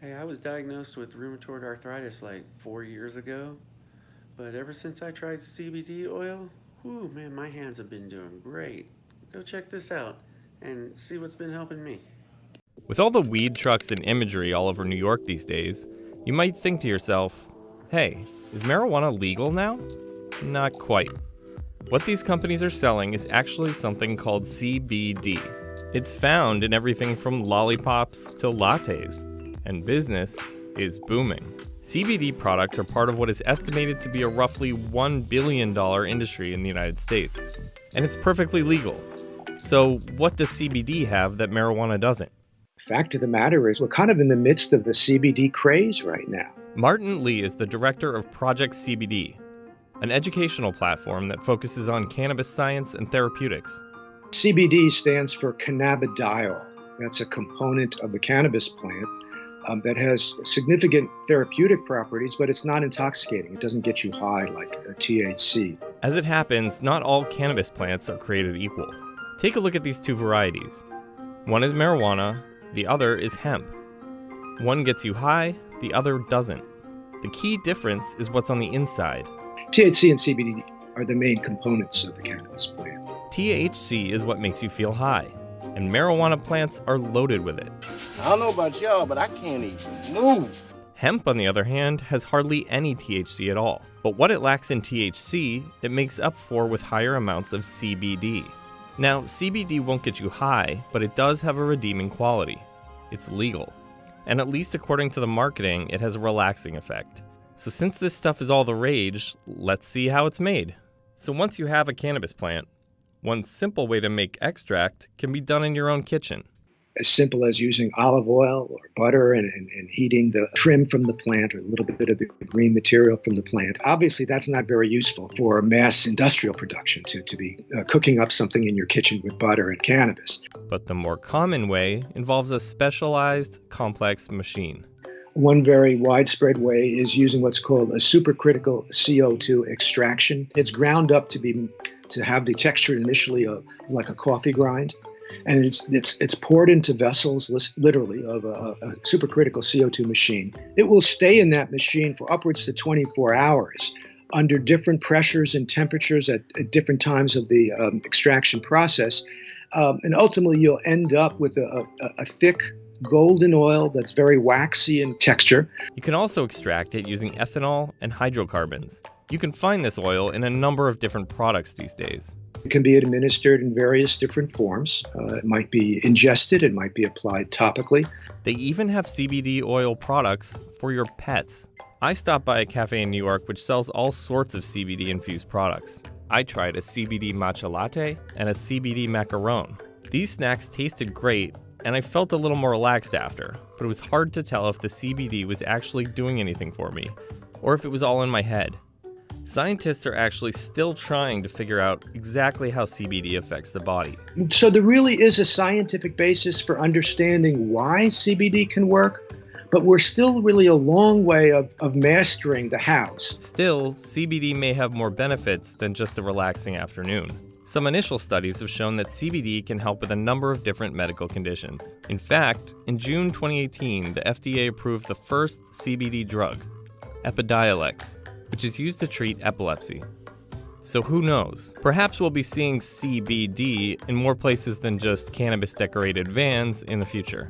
Hey, I was diagnosed with rheumatoid arthritis like 4 years ago, but ever since I tried CBD oil, whew, man, my hands have been doing great. Go check this out and see what's been helping me. With all the weed trucks and imagery all over New York these days, you might think to yourself, hey, is marijuana legal now? Not quite. What these companies are selling is actually something called CBD. It's found in everything from lollipops to lattes, and business is booming. CBD products are part of what is estimated to be a roughly $1 billion industry in the United States, and it's perfectly legal. So what does CBD have that marijuana doesn't? Fact of the matter is, we're kind of in the midst of the CBD craze right now. Martin Lee is the director of Project CBD, an educational platform that focuses on cannabis science and therapeutics. CBD stands for cannabidiol. That's a component of the cannabis plant that has significant therapeutic properties, but it's not intoxicating. It doesn't get you high like a THC. As it happens, not all cannabis plants are created equal. Take a look at these two varieties. One is marijuana, the other is hemp. One gets you high, the other doesn't. The key difference is what's on the inside. THC and CBD are the main components of the cannabis plant. THC is what makes you feel high, and marijuana plants are loaded with it. I don't know about y'all, but I can't even move. Hemp, on the other hand, has hardly any THC at all. But what it lacks in THC, it makes up for with higher amounts of CBD. Now, CBD won't get you high, but it does have a redeeming quality. It's legal. And at least according to the marketing, it has a relaxing effect. So since this stuff is all the rage, let's see how it's made. So once you have a cannabis plant, one simple way to make extract can be done in your own kitchen. As simple as using olive oil or butter and heating the trim from the plant or a little bit of the green material from the plant. Obviously, that's not very useful for mass industrial production to be cooking up something in your kitchen with butter and cannabis. But the more common way involves a specialized, complex machine. One very widespread way is using what's called a supercritical CO2 extraction. It's ground up to have the texture initially like a coffee grind. And it's poured into vessels, literally, of a supercritical CO2 machine. It will stay in that machine for upwards to 24 hours under different pressures and temperatures at different times of the extraction process. And ultimately, you'll end up with a thick golden oil that's very waxy in texture. You can also extract it using ethanol and hydrocarbons. You can find this oil in a number of different products these days. It can be administered in various different forms. It might be ingested, it might be applied topically. They even have CBD oil products for your pets. I stopped by a cafe in New York which sells all sorts of CBD-infused products. I tried a CBD matcha latte and a CBD macaron. These snacks tasted great, and I felt a little more relaxed after, but it was hard to tell if the CBD was actually doing anything for me, or if it was all in my head. Scientists are actually still trying to figure out exactly how CBD affects the body. So there really is a scientific basis for understanding why CBD can work, but we're still really a long way of mastering the hows. Still, CBD may have more benefits than just a relaxing afternoon. Some initial studies have shown that CBD can help with a number of different medical conditions. In fact, in June 2018, the FDA approved the first CBD drug, Epidiolex, which is used to treat epilepsy. So who knows? Perhaps we'll be seeing CBD in more places than just cannabis-decorated vans in the future.